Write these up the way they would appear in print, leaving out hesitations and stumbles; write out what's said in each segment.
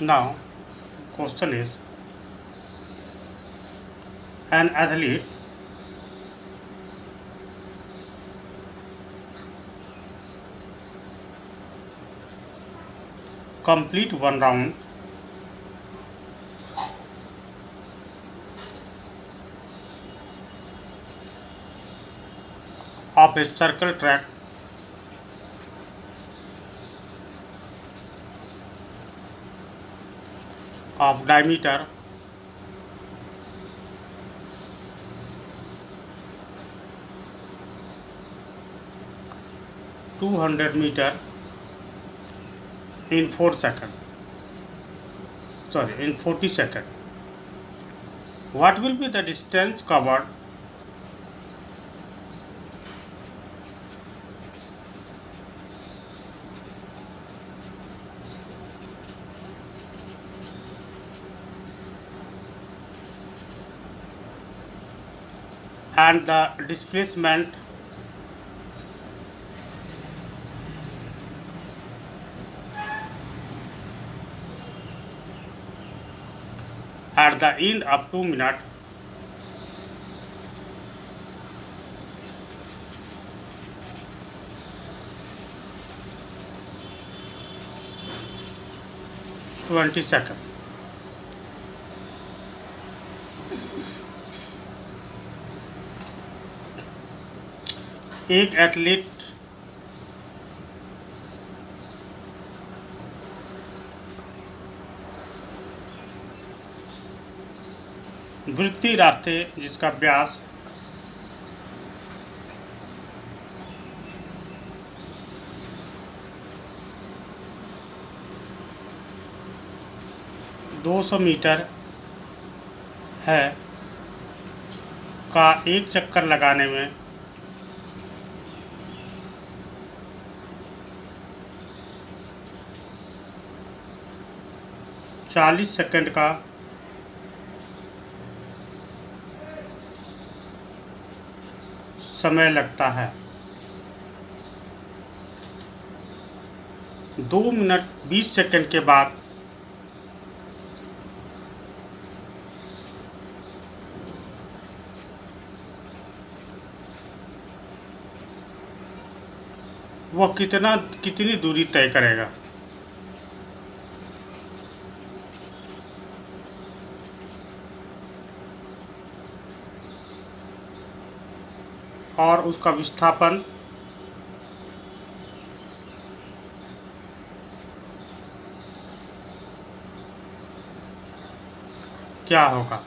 Now, question is, an athlete complete one round of a circle track of diameter 200 meter in 4 seconds. In 40 seconds. What will be the distance covered and the displacement at the end of 2 minutes? Twenty seconds. एक athlete वृत्तीय रास्ते जिसका व्यास 200 metre है का एक चक्कर लगाने में चालीस सेकंड का समय लगता है। 2 मिनट 20 सेकंड के बाद वह कितनी दूरी तय करेगा? और उसका विस्थापन क्या होगा?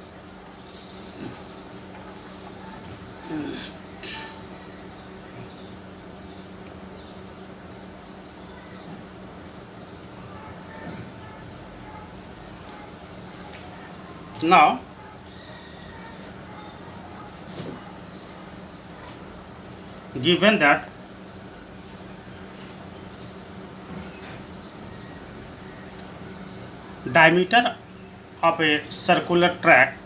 Now, given that diameter of a circular track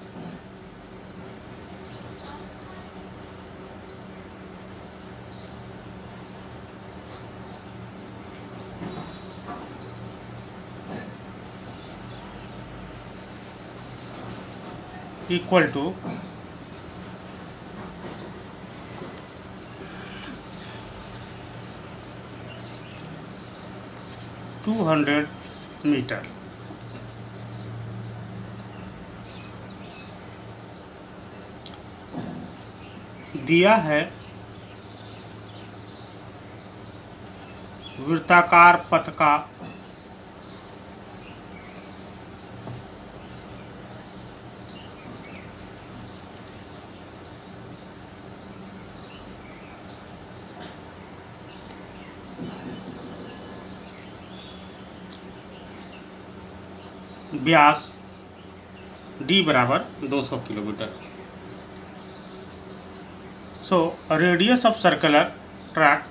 equal to 200 metre दिया है। वृत्ताकार पथ का व्यास d बराबर 200 kilometre. So radius of circular track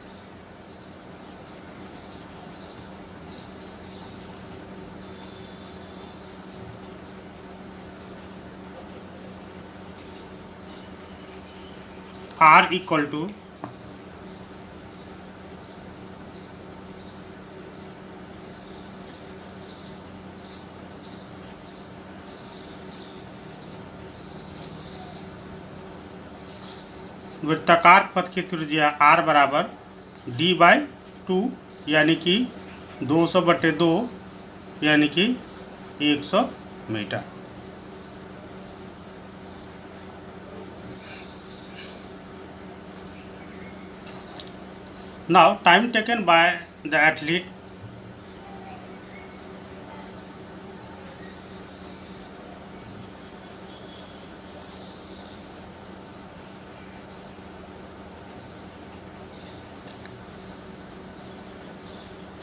r equal to 2 वृत्ताकार पथ की त्रिज्या r बराबर d/2 यानी कि 200/2 यानी कि 100 metre. Now time taken by the athlete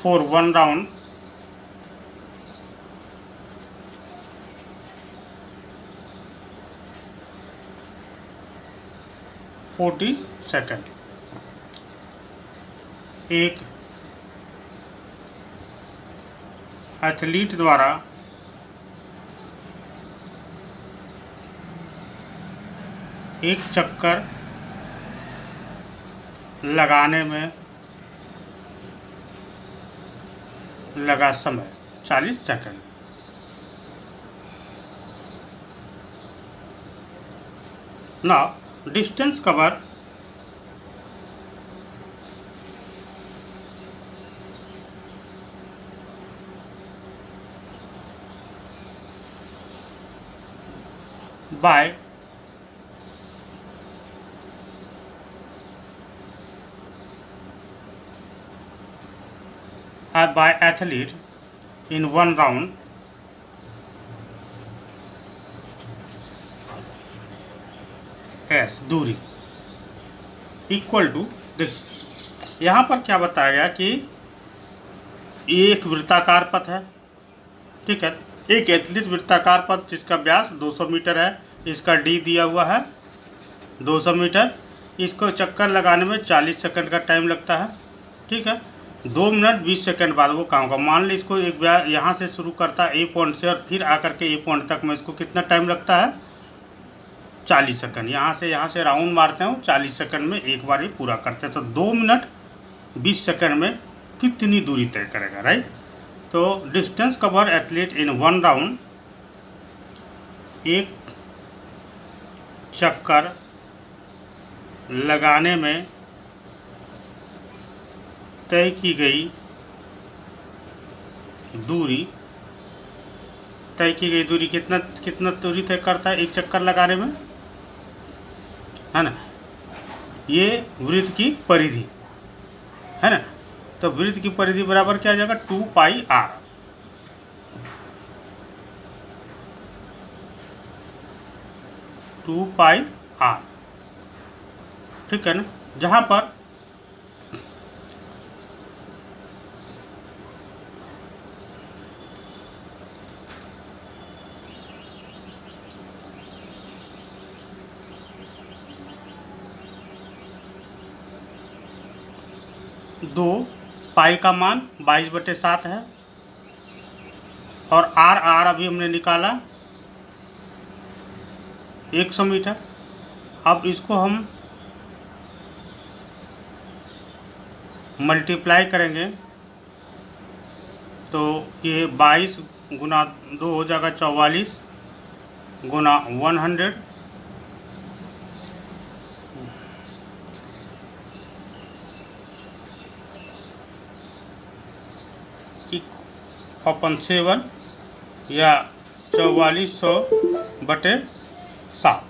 for one round (40 second. एक एथलीट द्वारा एक चक्कर लगाने में लगा समय 40 second. Now distance cover by athlete in one round s दूरी इक्वल टू, देखिए यहाँ पर क्या बताया गया कि एक वृत्ताकार पथ है, ठीक है। एक एथलीट वृत्ताकार पथ जिसका व्यास 200 मीटर है, इसका डी दिया हुआ है 200 मीटर, इसको चक्कर लगाने में 40 सेकंड का टाइम लगता है, ठीक है। 2 मिनट 20 सेकंड बाद वो काम का, मान ली इसको एक यहाँ से शुरू करता है ए पॉइंट से और फिर आकर के ए पॉइंट तक में इसको कितना टाइम लगता है 40 सेकंड। यहाँ से राउंड मारते हैं 40 सेकंड में एक बार ही पूरा करते हैं, तो 2 मिनट 20 सेकंड में कितनी दूरी तय करेगा, राइट। तो distance cover athlete in one round, एक चक्कर लगाने में तय की गई दूरी कितना दूरी तय करता है एक चक्कर लगाने में, है ना। ये वृत्त की परिधि है ना, तो वृत्त की परिधि बराबर क्या आ जाएगा 2πr। ठीक है ना, जहां पर दो पाई का मान 22/7 है और आर अभी हमने निकाला 100 मीटर। अब इसको हम मल्टीप्लाई करेंगे तो ये 22 गुना 2 हो जाएगा 44 गुना 100 अपन 7 या 4400/7।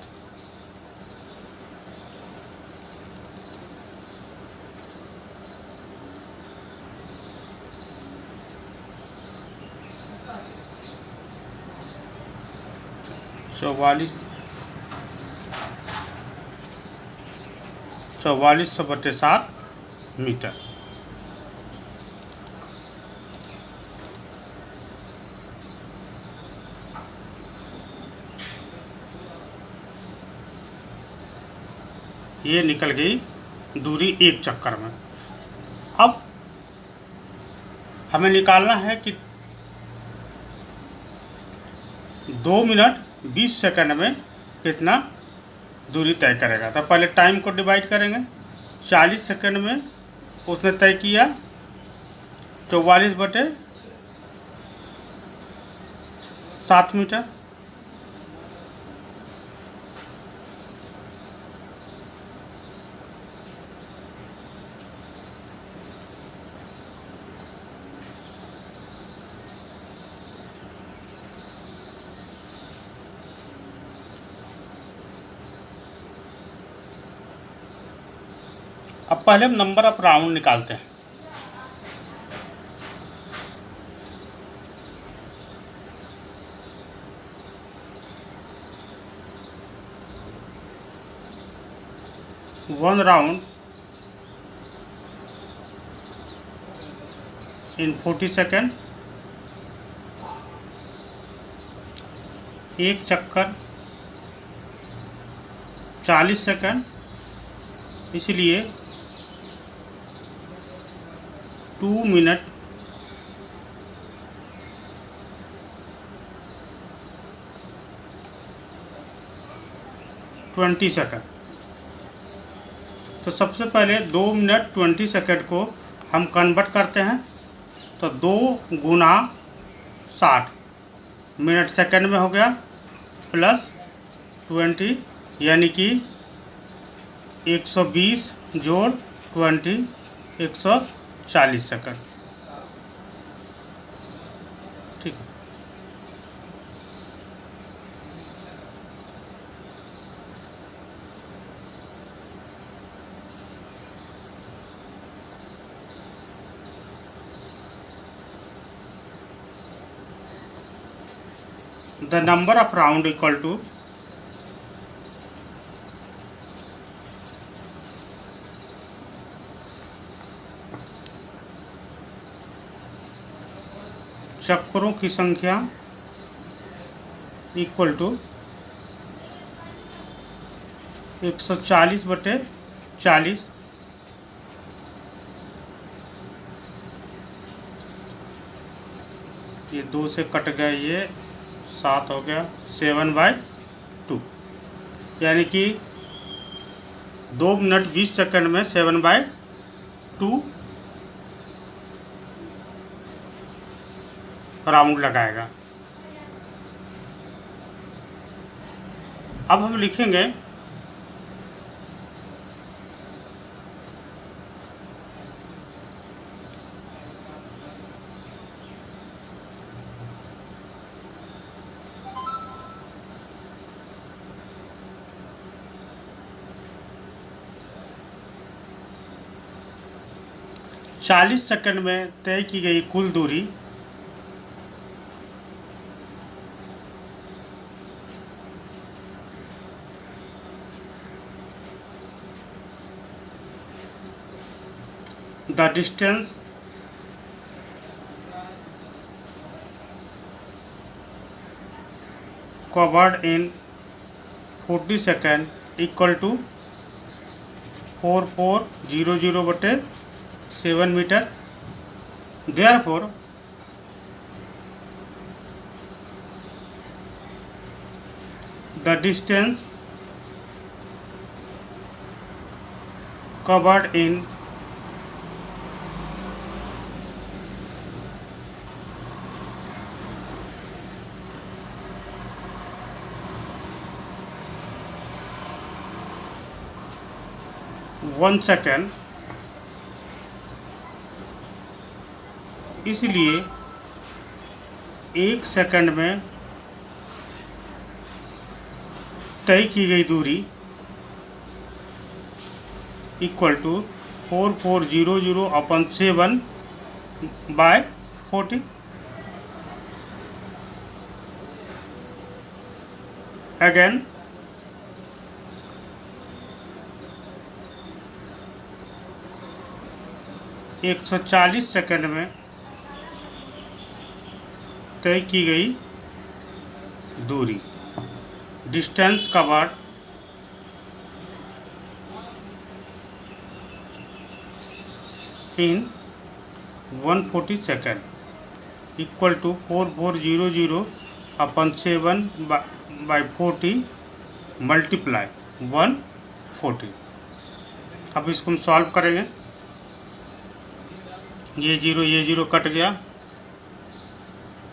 चौवालीस 4400/7 मीटर। ये निकल गई दूरी एक चक्कर में। अब हमें निकालना है कि 2 मिनट 20 सेकंड में कितना दूरी तय करेगा। तो पहले टाइम को डिवाइड करेंगे, 40 सेकंड में उसने तय किया 44/7 मीटर। अब पहले हम नंबर ऑफ राउंड निकालते हैं। वन राउंड इन 40 सेकेंड, एक चक्कर 40 सेकेंड, इसलिए 2 मिनट 20 सेकेंड। तो सबसे पहले 2 मिनट 20 सेकेंड को हम कन्वर्ट करते हैं, तो 2 गुना 60 मिनट सेकेंड में हो गया, प्लस 20 यानी कि 120 जोड़ 20 140 सेकेंड। ठीक है। The number of round equal to चक्करों की संख्या इक्वल टू 140/40। ये 2 से कट गया, ये 7 हो गया, 7/2 यानी कि 2 मिनट 20 सेकंड में 7/2 राउंड लगाएगा। अब हम लिखेंगे चालीस सेकंड में तय की गई कुल दूरी the distance covered in 40 second equal to 4400/7 metre. Therefore, the distance covered in 1 second, इसलिए 1 सेकंड में तय की गई दूरी इक्वल टू 4400/7/40। अगेन 140 सेकंड में तय की गई दूरी, distance covered in 140 second equal to 4400/7/40 multiply 140। अब इसको हम सॉल्व करेंगे। ये जीरो कट गया,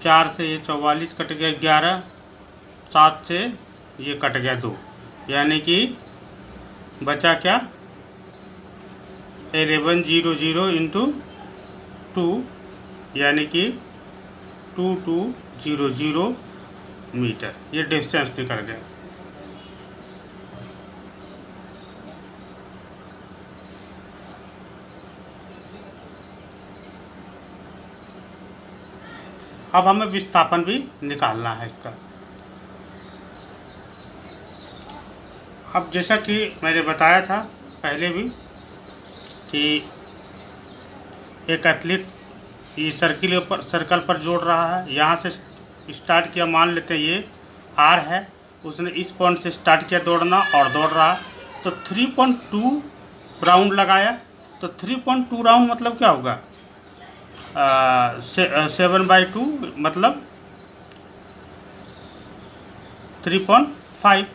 4 से ये 44 कट गया, 11, 7 से ये कट गया 2, यानी कि बचा क्या 1100 इंटू 2 यानी कि 2200 मीटर। ये डिस्टेंस निकल गया। अब हमें विस्थापन भी निकालना है इसका। अब जैसा कि मैंने बताया था पहले भी कि एक एथलीट ये सर्कल पर जोड़ रहा है, यहाँ से स्टार्ट किया, मान लेते हैं ये आर है, उसने इस पॉइंट से स्टार्ट किया दौड़ना और दौड़ रहा, तो 3.2 राउंड लगाया। तो 3.2 राउंड मतलब क्या होगा, 7/2 मतलब 3.5।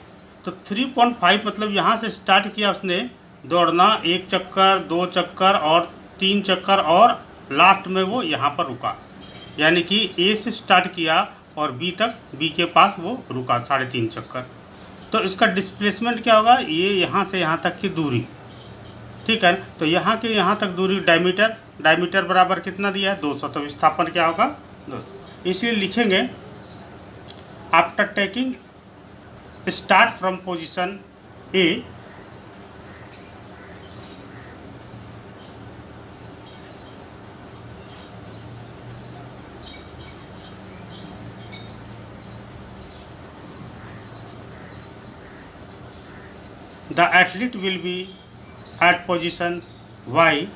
तो 3.5 मतलब यहाँ से स्टार्ट किया उसने दौड़ना, 1 चक्कर, 2 चक्कर और 3 चक्कर, और लास्ट में वो यहाँ पर रुका, यानी कि ए से स्टार्ट किया और बी तक, बी के पास वो रुका 3.5 चक्कर। तो इसका डिस्प्लेसमेंट क्या होगा, ये यहाँ से यहाँ तक की दूरी, ठीक है। तो यहाँ के यहाँ तक दूरी डायमीटर बराबर कितना दिया है, 200। तो विस्थापन क्या होगा, 200। इसलिए लिखेंगे after taking start from position A, the athlete will be at position Y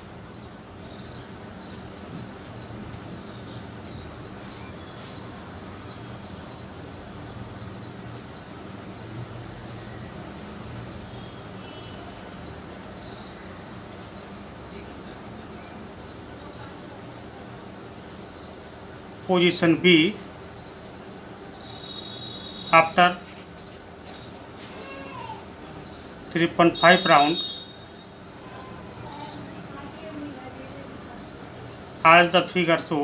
position B after 3.5 round as the figure show।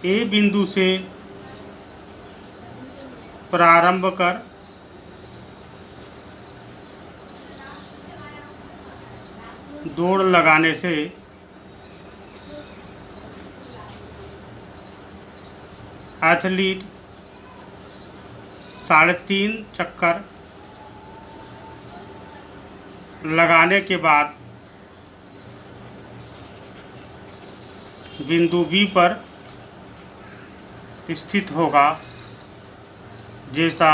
ए बिंदु से प्रारंभ कर दौड़ लगाने से एथलीट 3.5 चक्कर लगाने के बाद बिंदु बी पर स्थित होगा, जैसा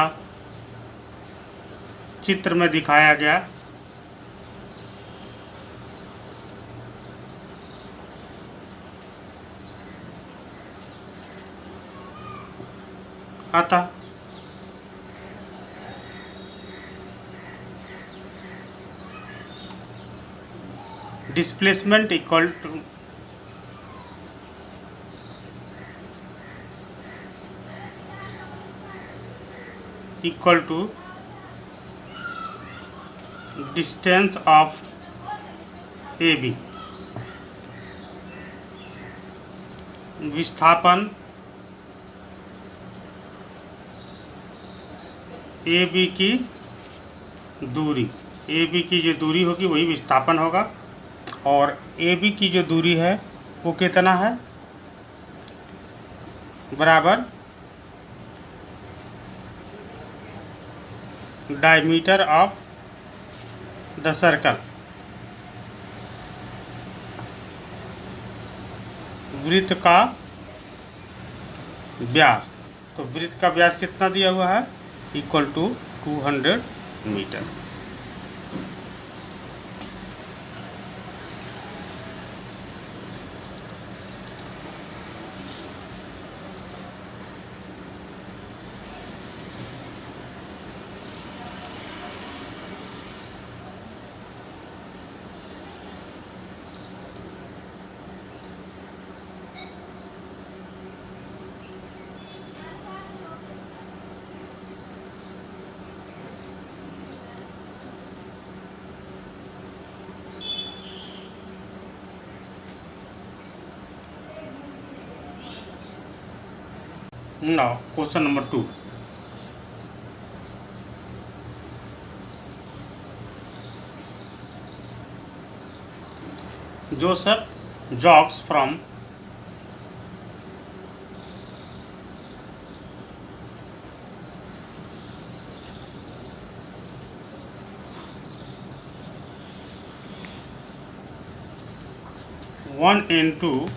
चित्र में दिखाया गया। अतः displacement equal to distance of A B. विस्थापन ए बी की दूरी, ए बी की जो दूरी होगी वही विस्थापन होगा, और ए बी की जो दूरी है वो कितना है, बराबर डायमीटर ऑफ द सर्कल, वृत्त का व्यास। तो वृत्त का व्यास कितना दिया हुआ है, equal to 200 metre. Now question number 2। Joseph jogs from 1 into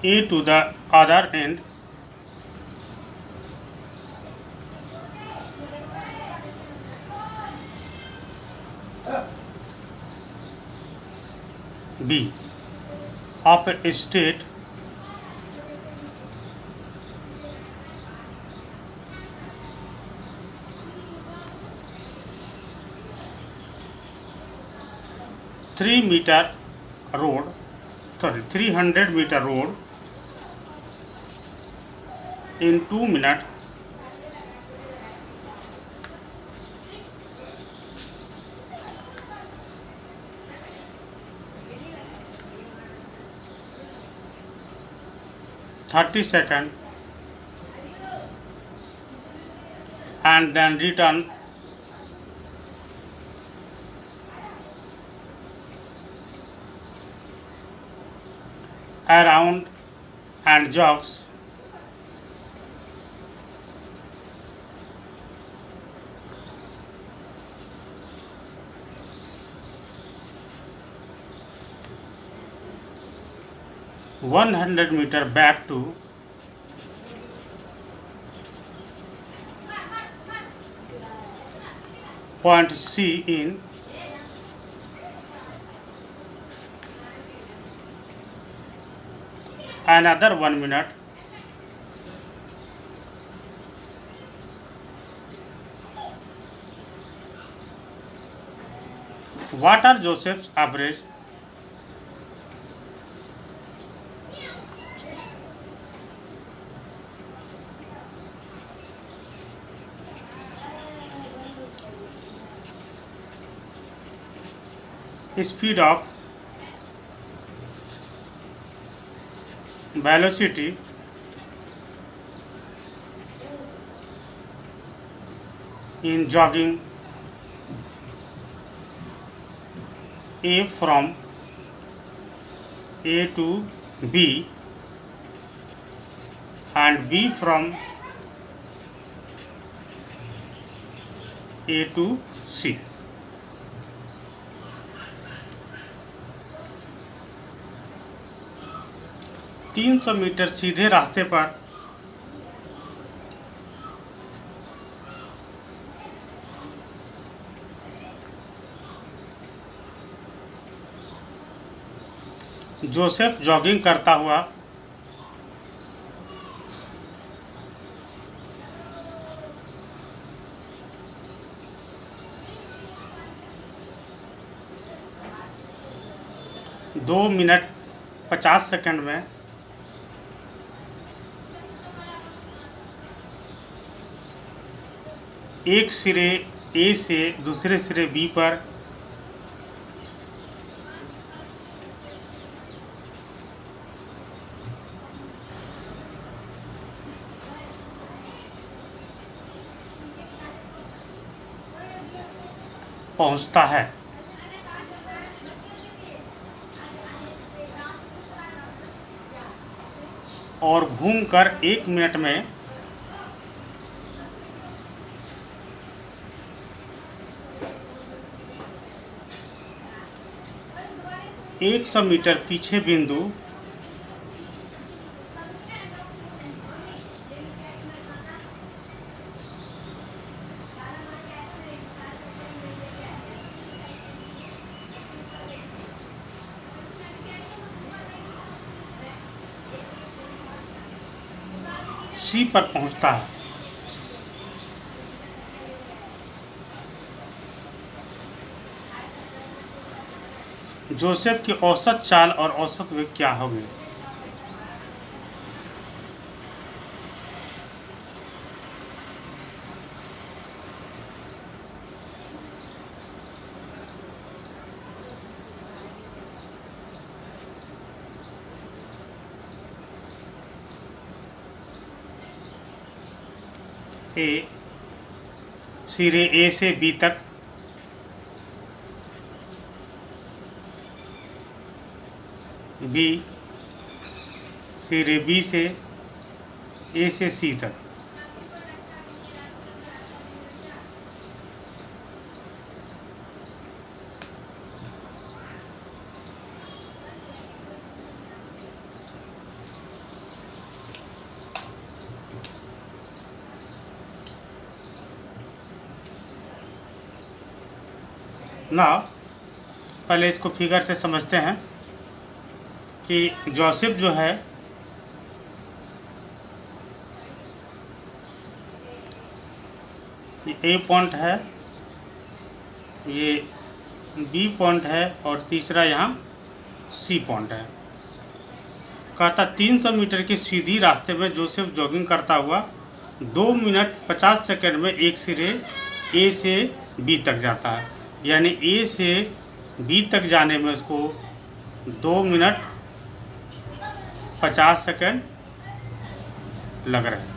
A to the other end B of a state (300 meter road in 2 minutes (30 seconds) and then return around and jogs 100 meter back to point C in another 1 minute. What are Joseph's average speed of velocity in jogging A from A to B and B from A to C. तीन 300 metre सीधे रास्ते पर Joseph jogging करता हुआ दो minute 50 second में एक सिरे ए से दूसरे सिरे बी पर पहुंचता है। और घूमकर 1 मिनट में एक 100 मीटर पीछे बिंदु सी पर पहुंचता है। जोसेफ की औसत चाल और औसत वेग क्या होगी? ए सिरे ए से बी तक बी सिरे बी से ए से सी तक ना पहले इसको फिगर से समझते हैं कि जोसेफ जो है ये ए पॉइंट है, ये बी पॉइंट है और तीसरा यहाँ सी पॉइंट है। कहता 300 मीटर के सीधी रास्ते में जोसेफ जॉगिंग करता हुआ 2 मिनट 50 सेकंड में एक सिरे ए से बी तक जाता है। यानी ए से बी तक जाने में उसको 2 मिनट 50 सेकंड लग रहे हैं,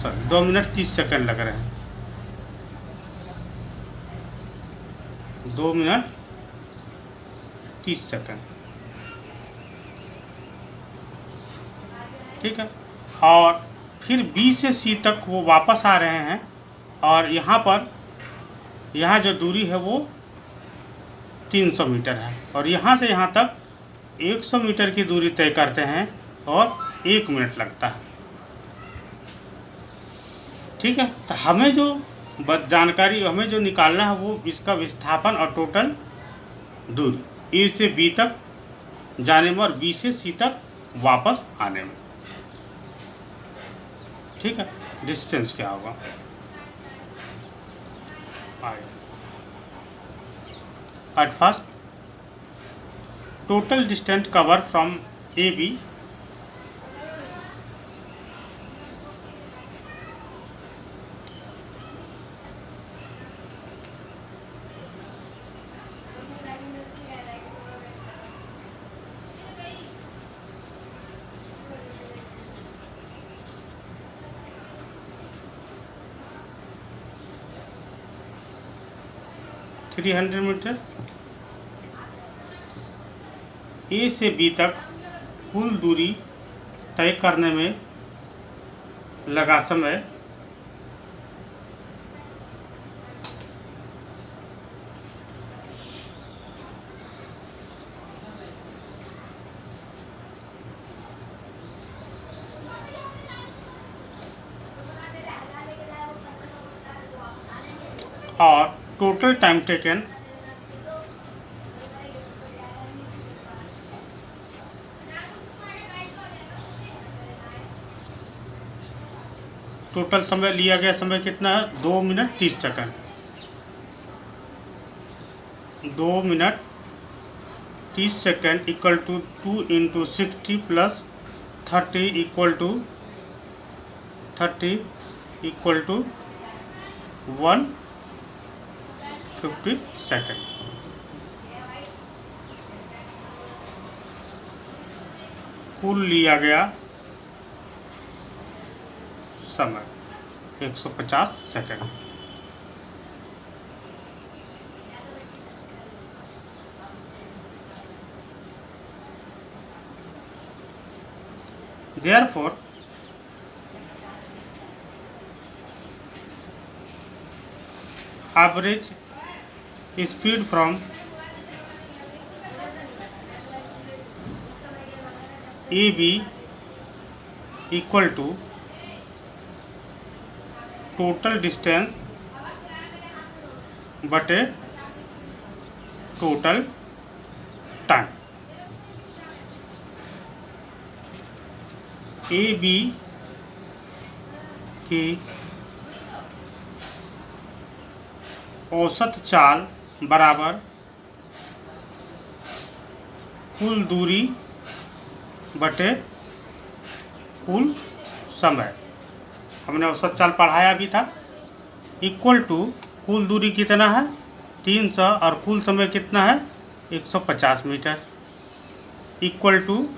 सॉरी 2 मिनट 30 सेकंड लग रहे हैं, 2 मिनट 30 सेकंड। ठीक है, और फिर बी से सी तक वो वापस आ रहे हैं और यहाँ जो दूरी है वो 300 मीटर है और यहाँ से यहाँ तक 100 मीटर की दूरी तय करते हैं और 1 मिनट लगता है। ठीक है, तो हमें जो जानकारी हमें जो निकालना है वो इसका विस्थापन और टोटल दूरी ए से बी तक जाने में और बी से सी तक वापस आने में। ठीक है, डिस्टेंस क्या होगा at first total distance covered from AB (300 metre) ए से बी तक कुल दूरी तय करने में लगा समय और टोटल टाइम टेकन टोटल समय लिया गया समय कितना है 2 minute 30 second. 2 minute 30 second equal to 2 × 60 + 30 equal to 150 second. कुल लिया गया समय 150 second. Therefore, average speed from AB equal to total distance बटे total time। AB की औसत चाल बराबर कुल दूरी बटे कुल समय। हमने औसत चाल पढ़ाया भी था। इक्वल टू कुल दूरी कितना है 300 और कुल समय कितना है 150 मीटर। इक्वल टू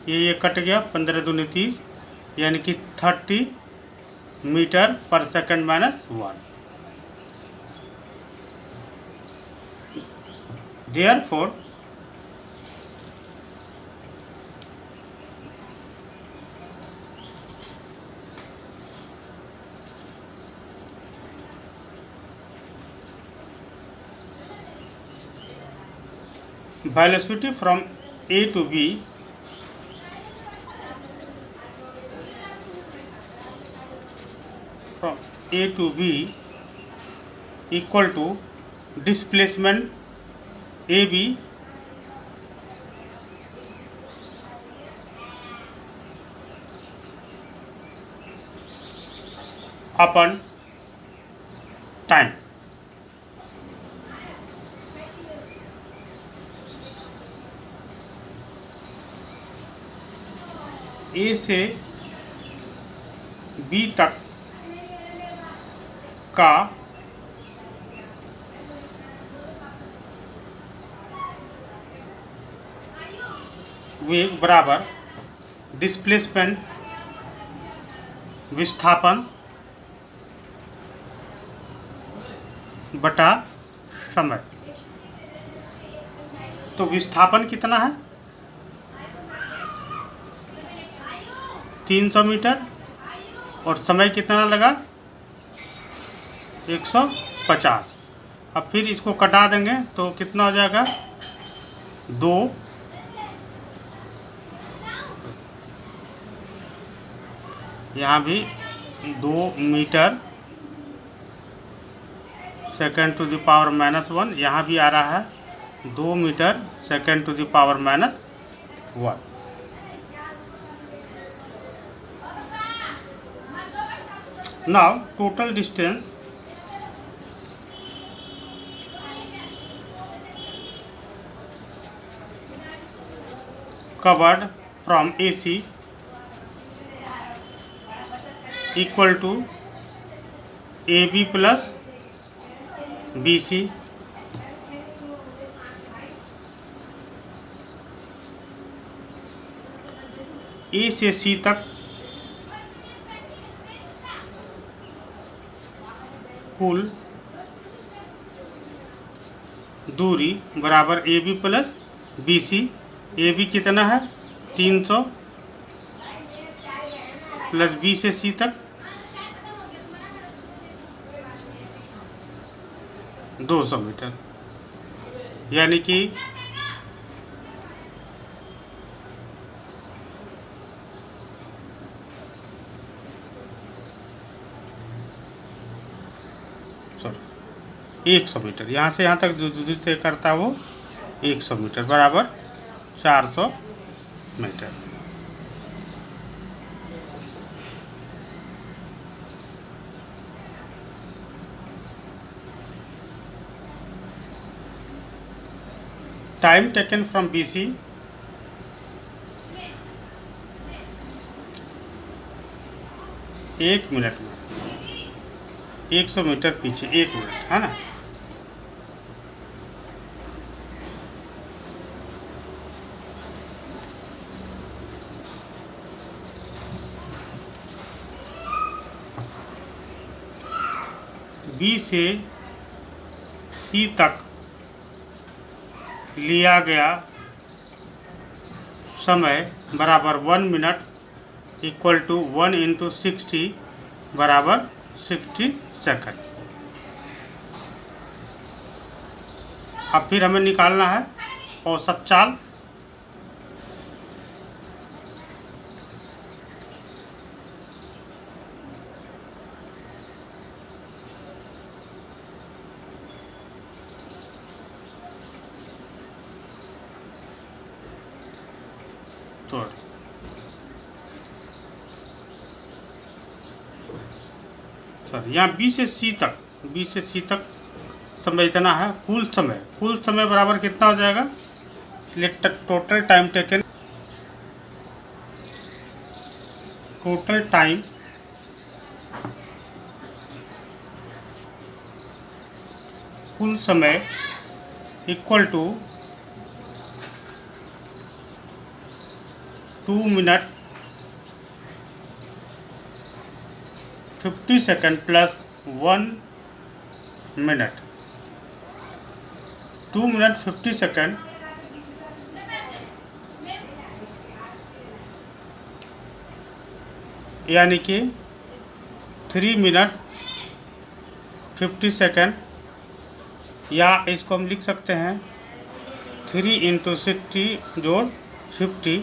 ये कट गया 15 दूनी 30 यानी कि 30 metre per second minus 1। Therefore, velocity from A to B equal to displacement A B upon time. A से बी तक का वेग बराबर डिस्प्लेसमेंट विस्थापन बटा समय। तो विस्थापन कितना है 300 मीटर और समय कितना लगा 150। अब फिर इसको कटा देंगे तो कितना हो जाएगा 2 यहाँ भी 2 metre second to the power -1, यहाँ भी आ रहा है 2 metre second to the power -1। Now total distance covered from AC equal to AB plus BC A से C तक कुल दूरी बराबर AB प्लस BC। AB कितना है 300 प्लस B से C तक 200 मीटर, यानी कि सॉरी 100 मीटर। यहाँ से यहाँ तक जो दूरी तय करता है वो 100 मीटर बराबर 400 metre. Time taken from BC एक मिनट में 100 मीटर पीछे 1 मिनट है ना। B से C तक लिया गया समय बराबर 1 मिनट इक्वल टू 1 × 60 बराबर 60 सेकंड। अब फिर हमें निकालना है औसत चाल। तो सर यहाँ B से C तक समय इतना है। कुल समय बराबर कितना हो जाएगा total time taken, total time कुल समय equal to 2 minute 50 second plus 1 minute 2 minute 50 second यानी कि 3 मिनट 50 सेकंड, या इसको हम लिख सकते हैं 3 × 60 जोड़ 50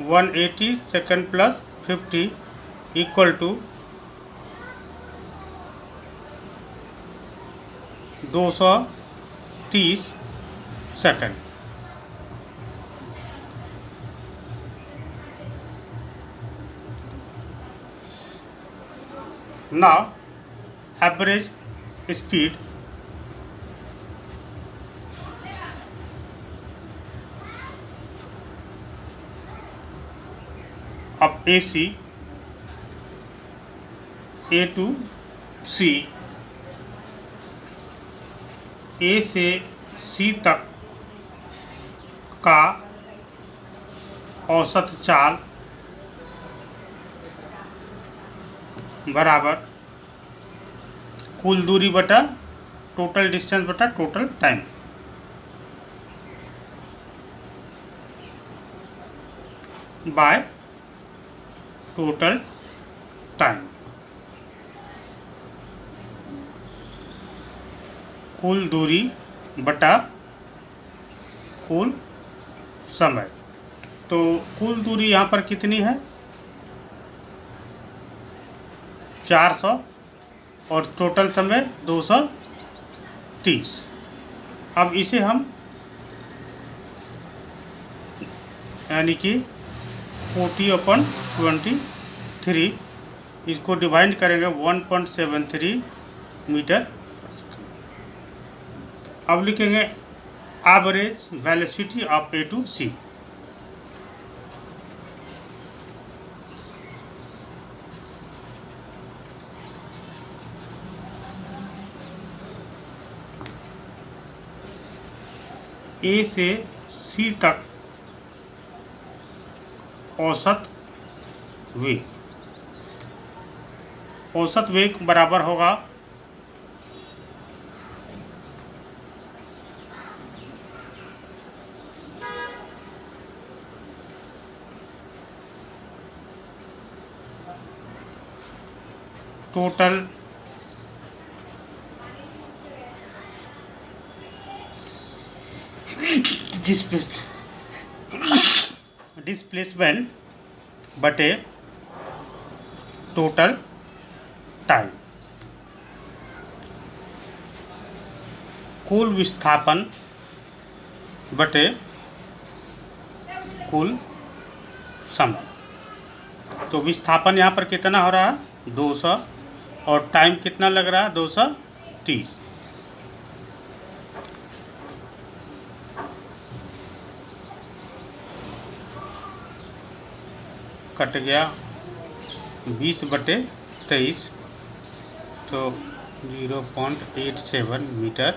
180 second plus 50 equal to 230 second. Now average speed of AC A to C, A से C तक का औसत चाल बराबर कुल दूरी बटा टोटल डिस्टेंस बटा total time. By total time. कुल दूरी बटा कुल समय। तो कुल दूरी यहाँ पर कितनी है? 400 और टोटल समय 230। अब इसे हम यानी कि 40/23 इसको डिवाइड करेंगे 1.73 मीटर। अब लिखेंगे average velocity of A to C. A से सी तक औसत वेग। औसत वेग बराबर होगा टोटल डिस्प्लेसमेंट बटे टोटल टाइम। कुल विस्थापन बटे कुल समय। तो विस्थापन यहाँ पर कितना हो रहा है? 200 और टाइम कितना लग रहा है? 230। कट गया 20/23 तो 0.87 मीटर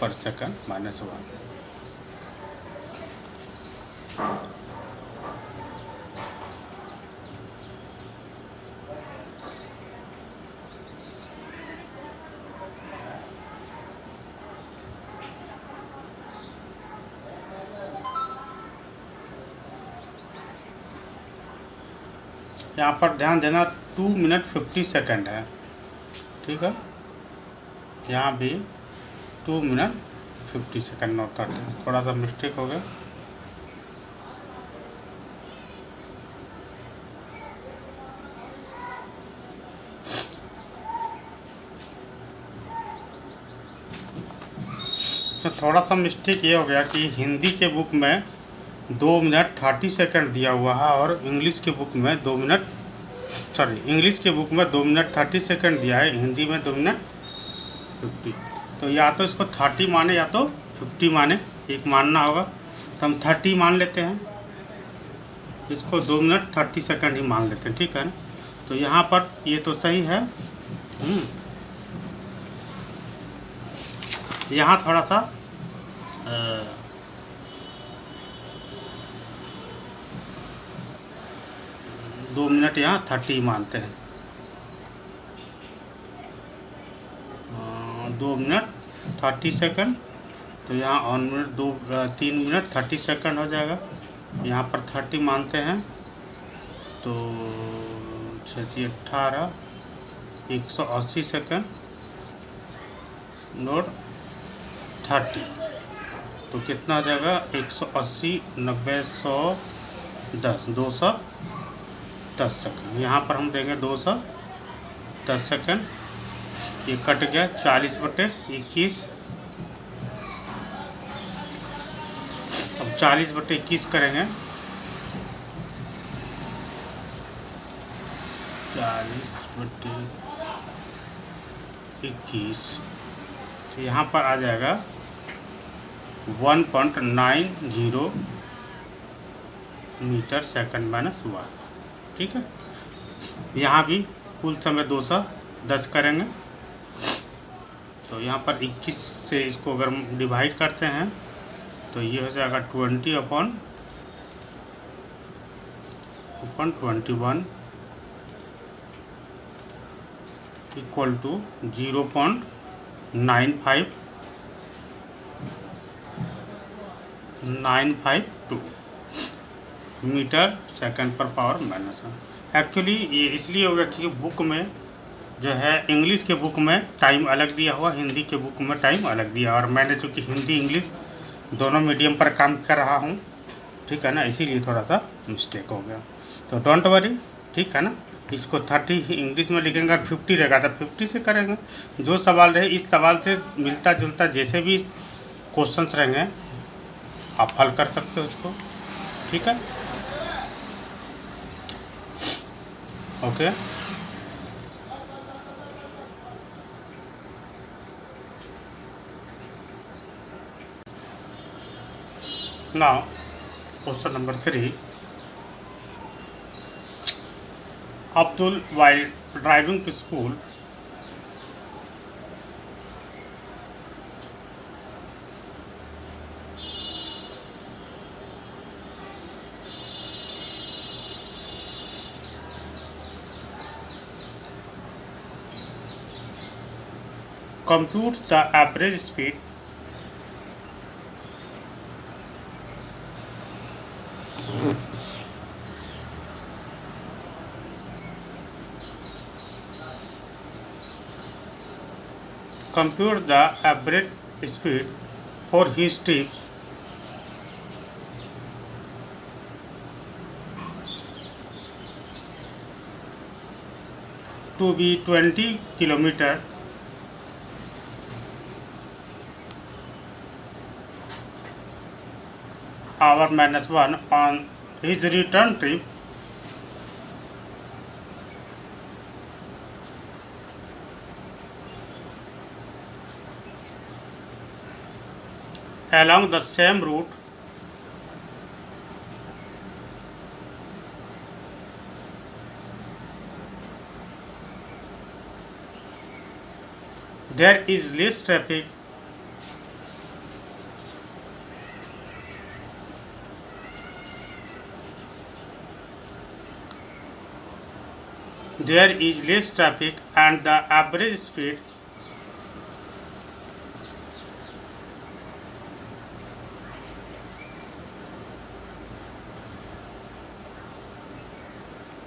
पर सेकंड -1। यहाँ पर ध्यान देना 2 मिनट 50 सेकंड है, ठीक है। यहाँ भी 2 मिनट 50 सेकंड नोट कर लें, थोड़ा सा मिस्टेक हो गया। तो थोड़ा सा मिस्टेक ये हो गया कि हिंदी के बुक में 2 मिनट 30 सेकंड दिया हुआ है और इंग्लिश के बुक में 2 मिनट इंग्लिश के बुक में 2 मिनट 30 सेकंड दिया है, हिंदी में 2 मिनट 50। तो या तो इसको 30 माने या तो 50 माने, एक मानना होगा। तो हम 30 मान लेते हैं, इसको 2 मिनट 30 सेकंड ही मान लेते हैं, ठीक है ना। तो यहाँ पर ये तो सही है। यहाँ थोड़ा सा 2 मिनट यहाँ 30 मानते हैं। 2 मिनट 30 सेकंड, तो यहाँ 3 मिनट 30 सेकंड हो जाएगा। यहाँ पर 30 मानते हैं तो 18 180 सेकंड नोट 30, तो कितना आ जाएगा? 180 90 110 210 सेकंड। यहाँ पर हम देंगे 210 सेकंड ये कट गया 40/21। अब 40/21 करेंगे। 40/21 तो यहाँ पर आ जाएगा 1.90 मीटर सेकंड -1। ठीक है, यहाँ भी कुल समय 210 करेंगे। तो यहाँ पर 21 से इसको अगर डिवाइड करते हैं तो ये हो जाएगा 20/21 इक्वल टू 0.952 मीटर सेकंड पर पावर -1। एक्चुअली ये इसलिए हो गया कि बुक में जो है इंग्लिश के बुक में टाइम अलग दिया हुआ, हिंदी के बुक में टाइम अलग दिया, और मैंने चूँकि हिंदी इंग्लिश दोनों मीडियम पर काम कर रहा हूँ, ठीक है ना, इसीलिए थोड़ा सा मिस्टेक हो गया। तो डोंट वरी, ठीक है ना। इसको 30 इंग्लिश में लिखेंगे और 50 रहेगा तो 50 से करेंगे। जो सवाल रहे इस सवाल से मिलता जुलता जैसे भी क्वेश्चंस रहेंगे आप हल कर सकते हो उसको, ठीक है। Okay, now question number 3। Abdul, while driving to school, computes the average speed for his trip to be 20 kilometer hour -1 on his return trip along the same route there is less traffic and the average speed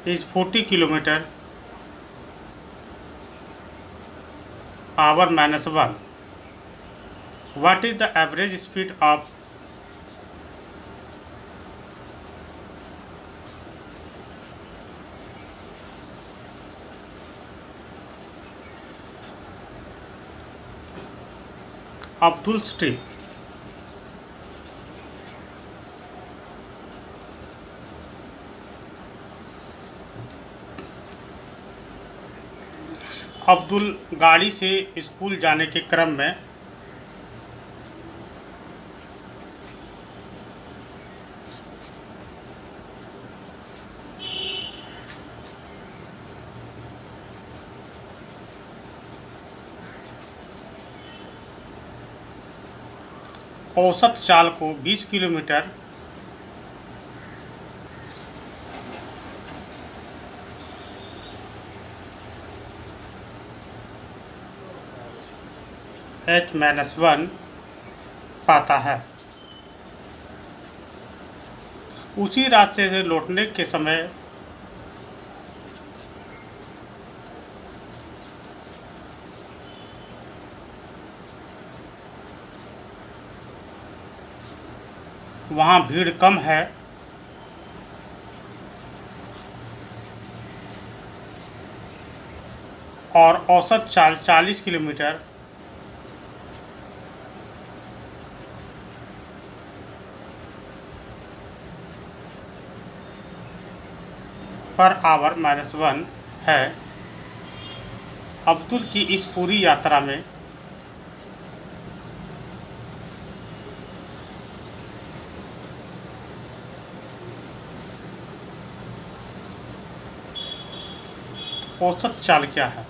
is 40 kilometer hour -1. What is the average speed of Abdul's trip? Abdul गाड़ी से school जाने के क्रम में औसत चाल को 20 kilometre H-1 पाता है। उसी रास्ते से लौटने के समय वहाँ भीड़ कम है और औसत चाल 40 किलोमीटर पर आवर -1 है। अब्दुल की इस पूरी यात्रा में औसत चाल क्या है?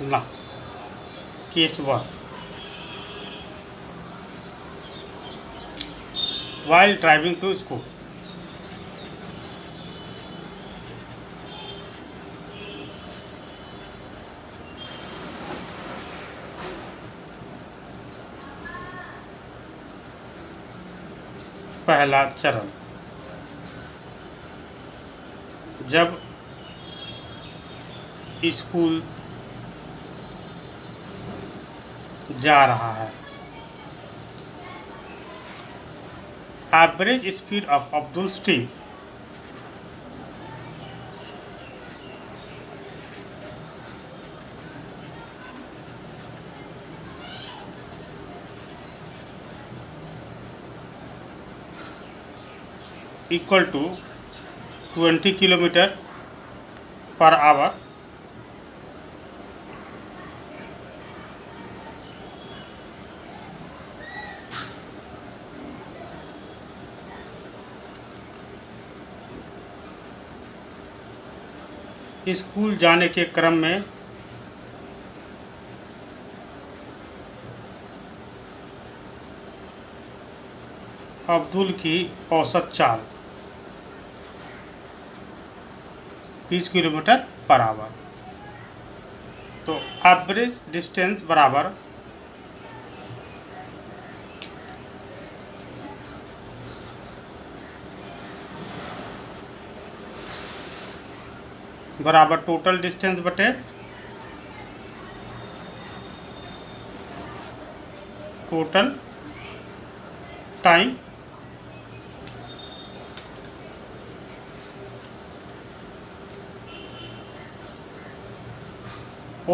ना, case 1, while driving to school। पहला चरण, जब स्कूल जा रहा है। Average speed of Abdul Steve equal to 20 kilometre per hour school जाने के क्रम में अब्दुल की औसत चाल 30 किलोमीटर पर आवर। तो एवरेज डिस्टेंस बराबर टोटल डिस्टेंस बटे टोटल टाइम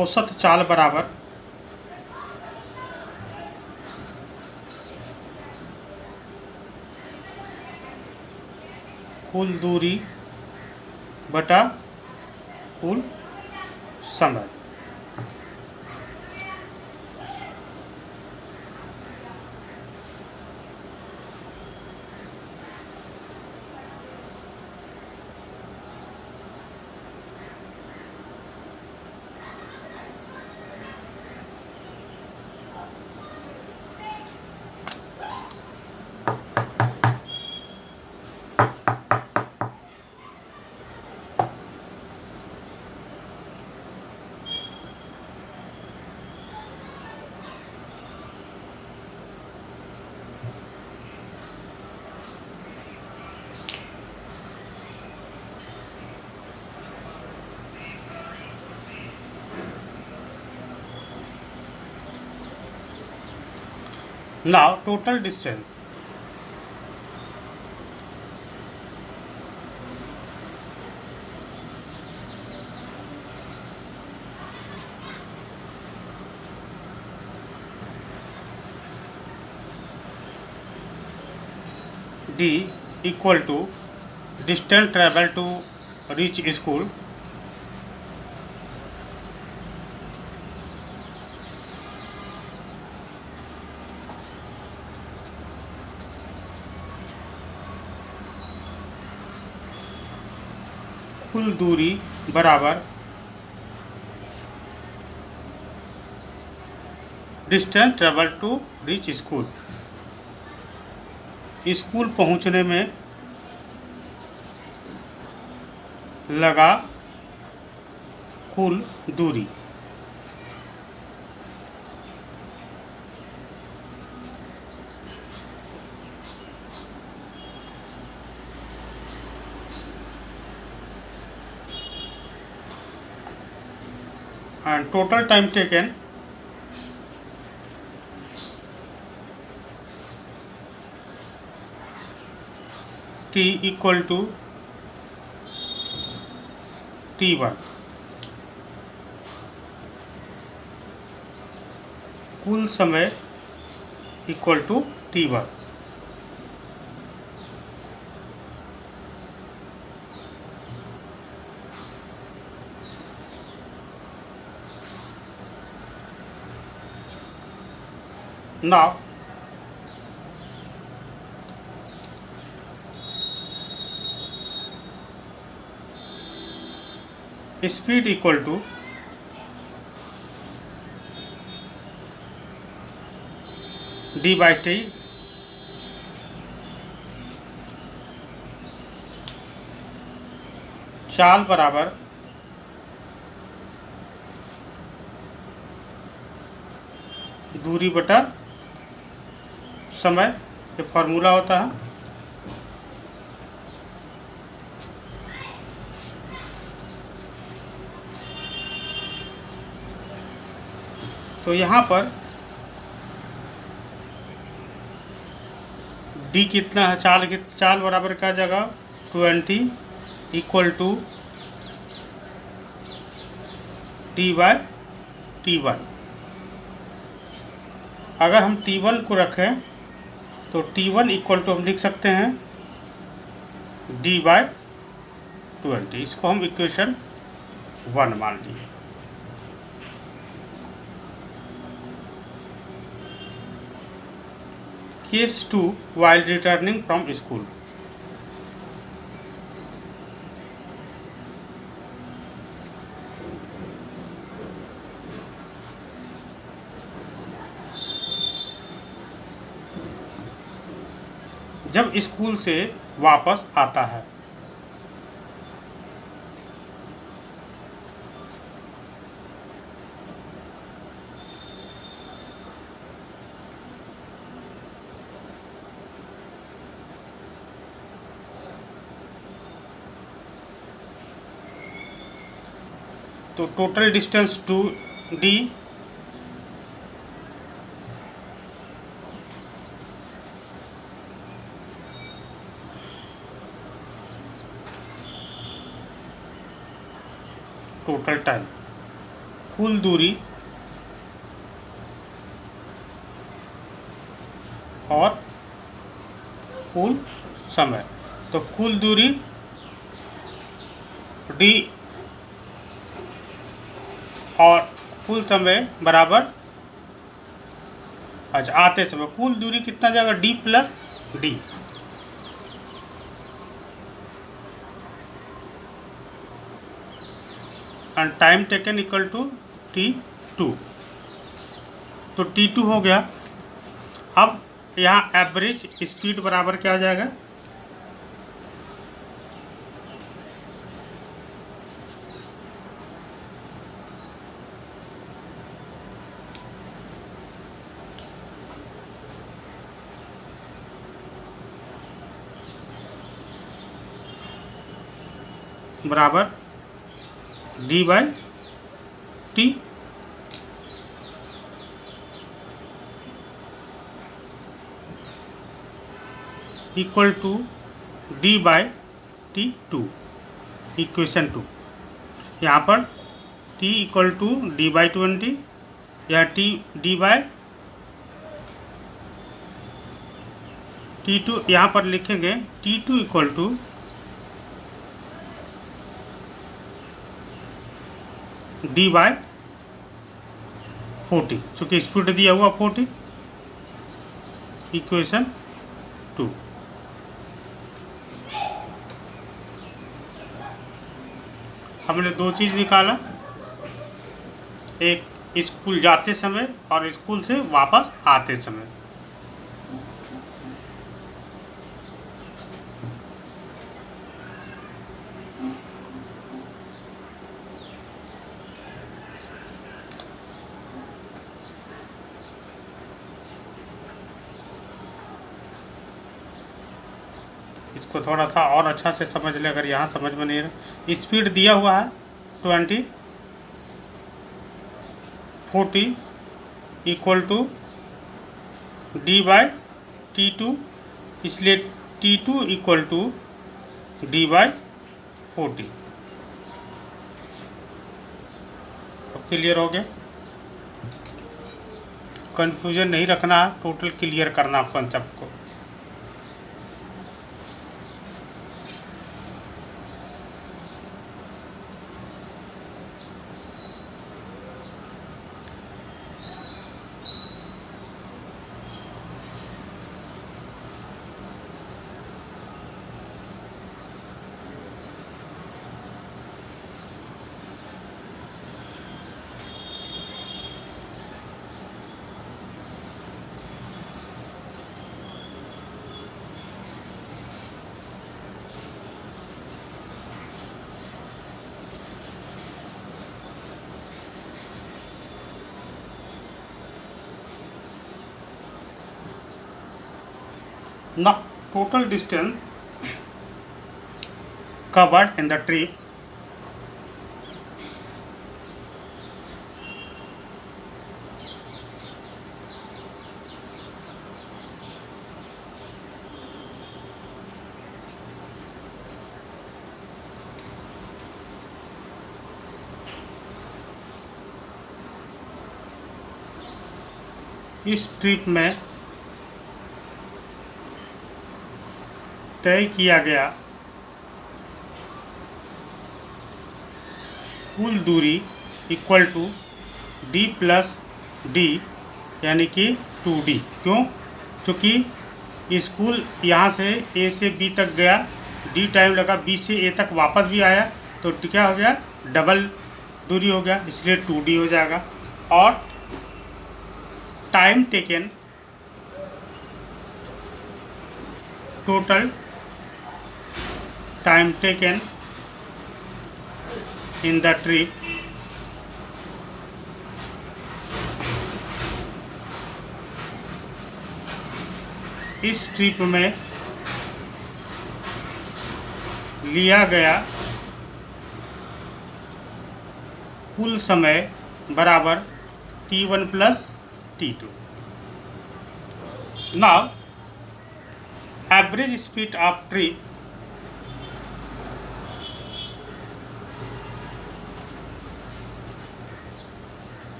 औसत चाल बराबर कुल दूरी बटा कुल समय। Now total distance D equal to distance travel to reach school कुल दूरी बराबर distance travel to reach school. School पहुंचने में लगा कुल दूरी। And total time taken t equal to t1। कुल समय equal to t1। Now speed equal to d by t चाल बराबर दूरी बटा समय, ये फार्मूला होता है। तो यहाँ पर d कितना है, चाल बराबर क्या जगह 20 equal to t bye t1। अगर हम t1 को रखें तो t1 इक्वल टू हम लिख सकते हैं d बाय 20। इसको हम इक्वेशन 1 मान लिए। Case 2 while returning from school। जब स्कूल से वापस आता है तो total distance two d total time, कुल दूरी और कुल समय। तो कुल दूरी d और कुल समय बराबर, अच्छा आते समय कुल दूरी कितना जाएगा d plus d। And time taken equal to t2। तो t2 हो गया। अब यहाँ एवरेज स्पीड बराबर क्या आ जाएगा, बराबर d by t। Equal to d by t2, equation 2। यहाँ पर t equal to d by 20 या d बाय t2। यहाँ पर लिखेंगे t2 equal to d bye 40, चूँकि स्पीड दिया हुआ 40, इक्वेशन 2। हमने दो चीज़ निकाला, एक स्कूल जाते समय और स्कूल से वापस आते समय। इसको थोड़ा सा और अच्छा से समझ ले, अगर यहाँ समझ में नहीं रहा। स्पीड दिया हुआ है 20, 40 इक्वल टू d/t2, इसलिए t2 इक्वल टू d/40। अब क्लियर हो गया? कंफ्यूजन नहीं रखना है, टोटल क्लियर करना कंसेप्ट को। Now, total distance covered in the trip इस ट्रिप में तय किया गया कुल दूरी equal to d plus D, यानी कि 2d। क्यों? क्योंकि स्कूल यहाँ से a से b तक गया, d टाइम लगा, b से a तक वापस भी आया, तो क्या हो गया? डबल दूरी हो गया, इसलिए 2d हो जाएगा। और time taken, total time taken in the trip इस ट्रिप में लिया गया कुल समय बराबर t1 plus t2। Now average speed of trip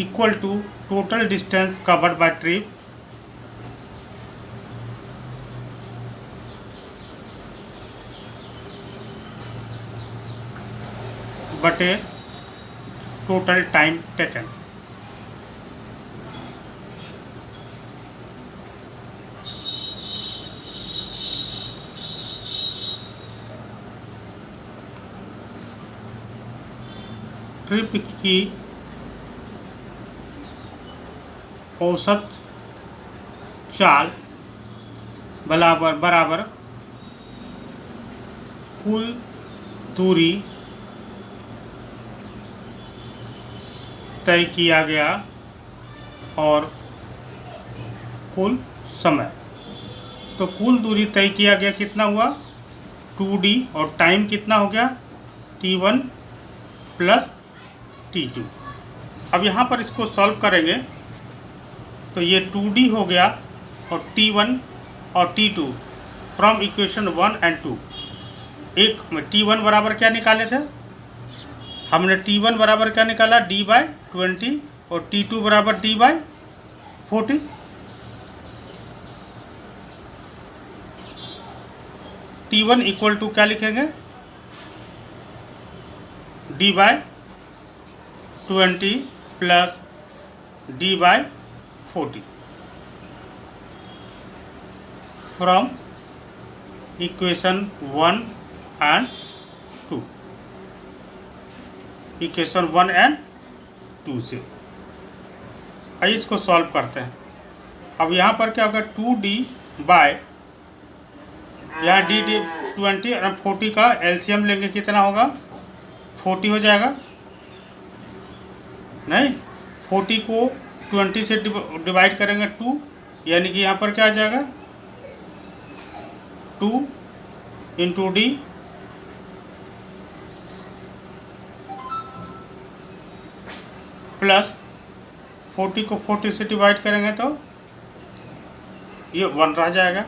equal to total distance covered by trip बटे total time taken। ट्रिप की औसत चाल बराबर कुल दूरी तय किया गया और कुल समय। तो कुल दूरी तय किया गया कितना हुआ? 2d, और टाइम कितना हो गया? t1 plus t2। अब यहाँ पर इसको सॉल्व करेंगे तो ये 2d हो गया, और t1 और t2 फ्रॉम इक्वेशन 1 एंड 2। एक में t1 बराबर क्या निकाले थे? हमने t1 बराबर क्या निकाला? d/20, और t2 बराबर d/40। t1 इक्वल टू क्या लिखेंगे? d/20 plus d/40 from equation 1 and 2, equation 1 and 2 से। आइए इसको सॉल्व करते हैं। अब यहाँ पर क्या होगा, 2D बाय, यहाँ डी 20 और 40 का एलसीएम लेंगे, कितना होगा, 40 हो जाएगा। नहीं, 40 को 20 से डिवाइड करेंगे 2, यानी कि यहाँ पर क्या आ जाएगा, 2 इंटू डी प्लस 40 को 40 से डिवाइड करेंगे तो ये 1 रह जाएगा।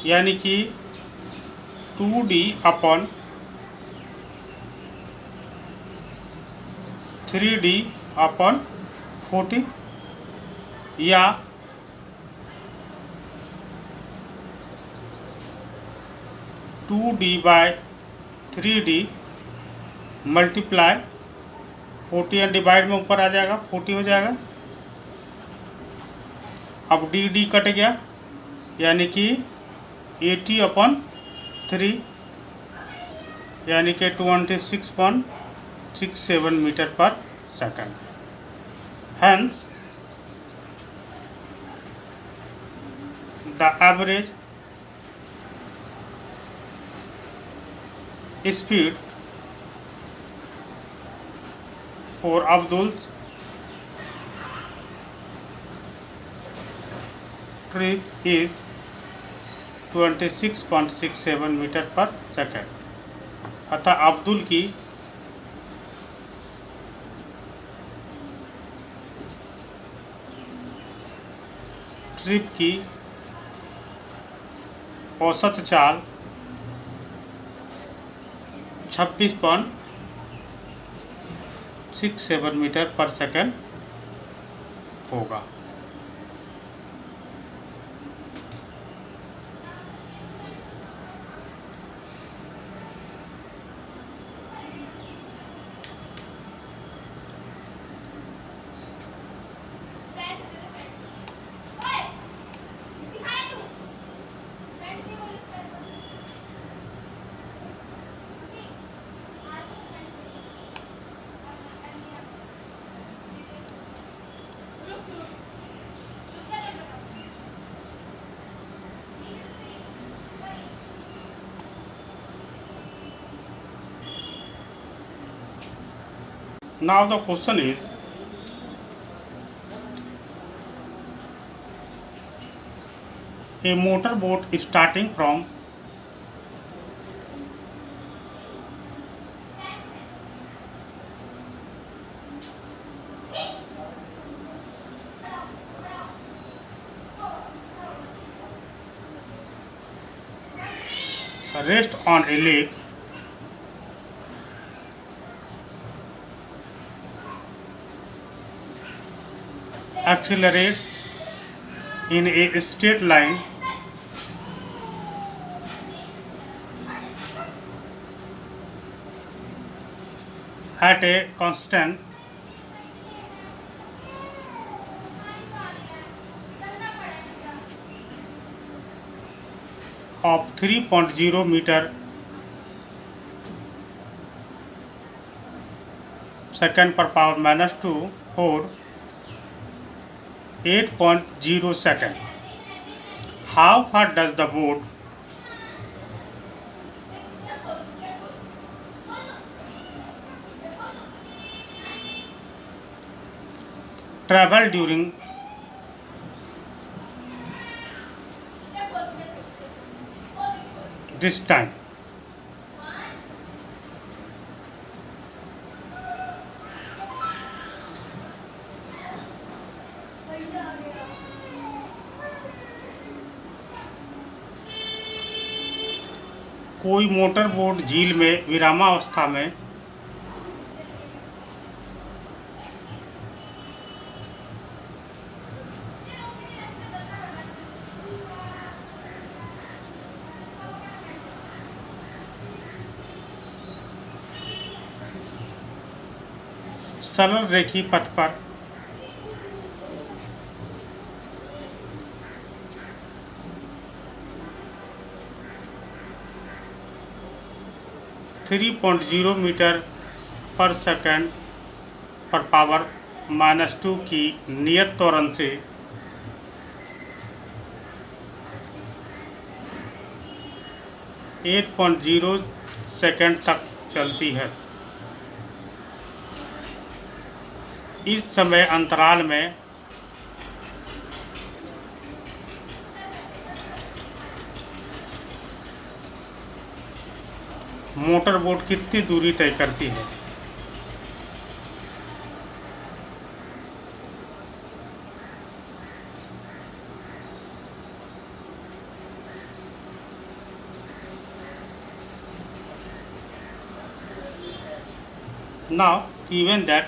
यानी कि 2D अपॉन 3D अपॉन 40, या 2D bye 3D multiply 40 and divide में ऊपर आ जाएगा, 40 हो जाएगा। अब डी कट गया, यानी कि 80 अपॉन 3, यानी कि 26.67 metre per second. Hence, the average speed for Abdul's trip is 26.67 metre per second. अतः अब्दुल की ट्रिप की औसत चाल 26.67 मीटर पर सेकंड होगा। Now the question is, a motor boat starting from rest on a lake accelerates in a straight line at a constant of 3.0 meter second per power minus 2 for 8.0 second. How far does the boat travel during this time? कोई motor boat झील में विरामावस्था में सरल रेखीय पथ पर (3.0 metre per second पर power -2 की नियत त्वरण से 8.0 सेकंड तक चलती है। इस समय अंतराल में मोटर बोट कितनी दूरी तय करती है? Now, given that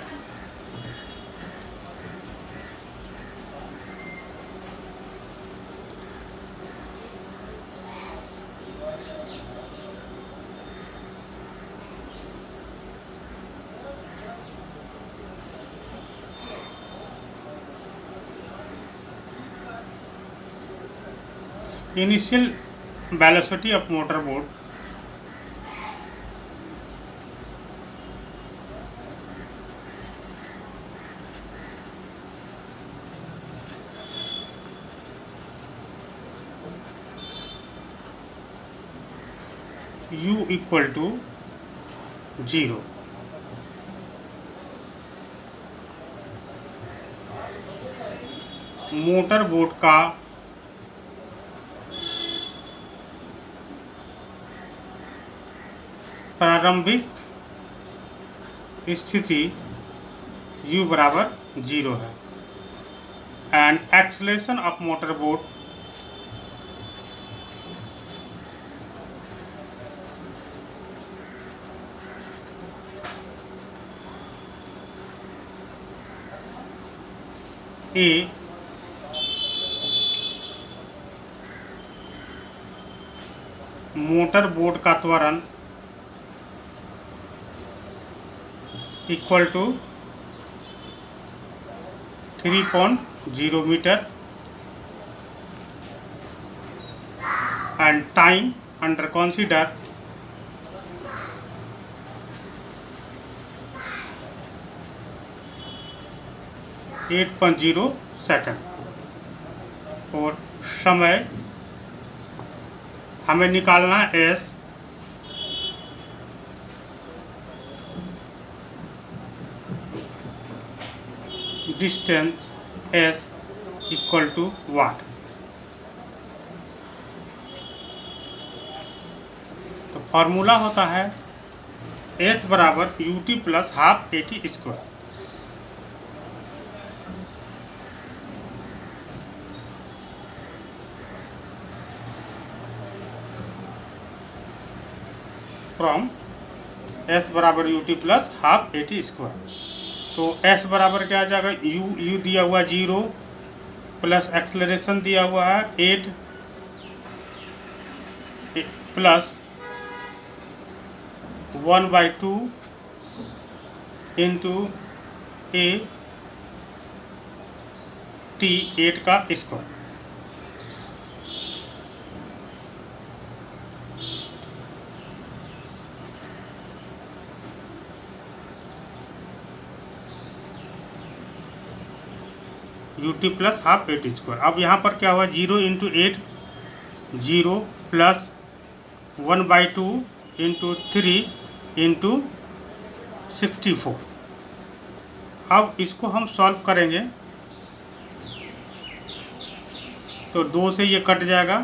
initial velocity of motor boat u equal to 0। Motor boat का प्रारंभिक स्थिति u बराबर 0 है and acceleration of motor boat a motor boat का त्वरण equal to 3.0 metre and time under consider 8.0 second और समय हमें निकालना है s distance s equal to what. तो फॉर्मूला होता है s बराबर ut plus half at square. From s बराबर ut plus half at square. तो s बराबर क्या आ जाएगा? u दिया हुआ 0 प्लस एक्सेलरेशन दिया हुआ है 8 प्लस 1/2 इंटू a t 8 का square. ut plus half at square. अब यहाँ पर क्या हुआ? 0 इंटू 8 0 प्लस 1/2 इंटू 3 इंटू 64। अब इसको हम सॉल्व करेंगे तो 2 से ये कट जाएगा,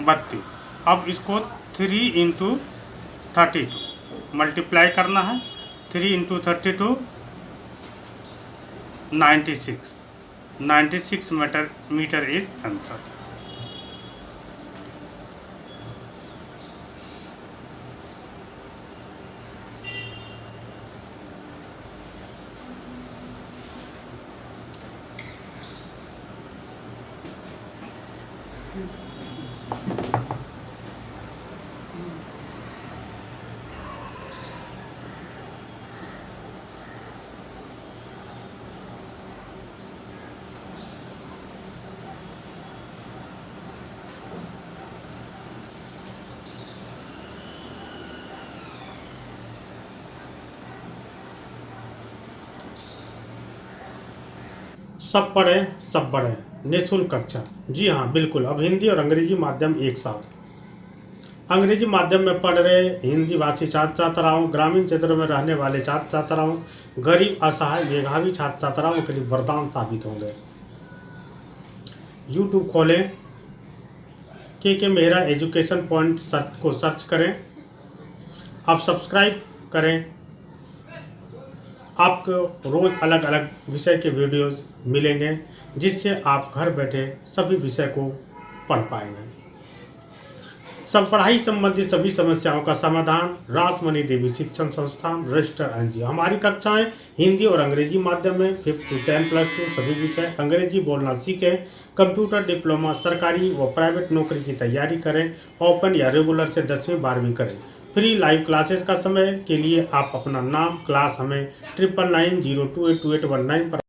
बत्तीस। अब इसको 3 इंटू 32 मल्टीप्लाई करना है। 3 इंटू 32 96 मीटर इज आंसर। सब पढ़ें सब बढ़ें, निःशुल्क कक्षा। जी हाँ बिल्कुल, अब हिंदी और अंग्रेजी माध्यम एक साथ। अंग्रेजी माध्यम में पढ़ रहे हिंदी भाषी छात्र छात्राओं, ग्रामीण क्षेत्रों में रहने वाले छात्र छात्राओं, गरीब, असहाय, मेधावी छात्र छात्राओं के लिए वरदान साबित होंगे। यूट्यूब खोलें, के मेहरा एजुकेशन पॉइंट को सर्च करें, आप सब्सक्राइब करें। आपको रोज़ अलग अलग विषय के वीडियोस मिलेंगे, जिससे आप घर बैठे सभी विषय को पढ़ पाएंगे। सब पढ़ाई संबंधित सभी समस्याओं का समाधान रासमणि देवी शिक्षण संस्थान रजिस्टर NGO। हमारी कक्षाएं हिंदी और अंग्रेजी माध्यम में 5th to 10+2 सभी विषय। अंग्रेजी बोलना सीखें, कंप्यूटर डिप्लोमा, सरकारी व प्राइवेट नौकरी की तैयारी करें, ओपन या रेगुलर से 10वीं 12वीं करें। फ्री लाइव क्लासेस का समय के लिए आप अपना नाम, क्लास हमें 9990282819 पर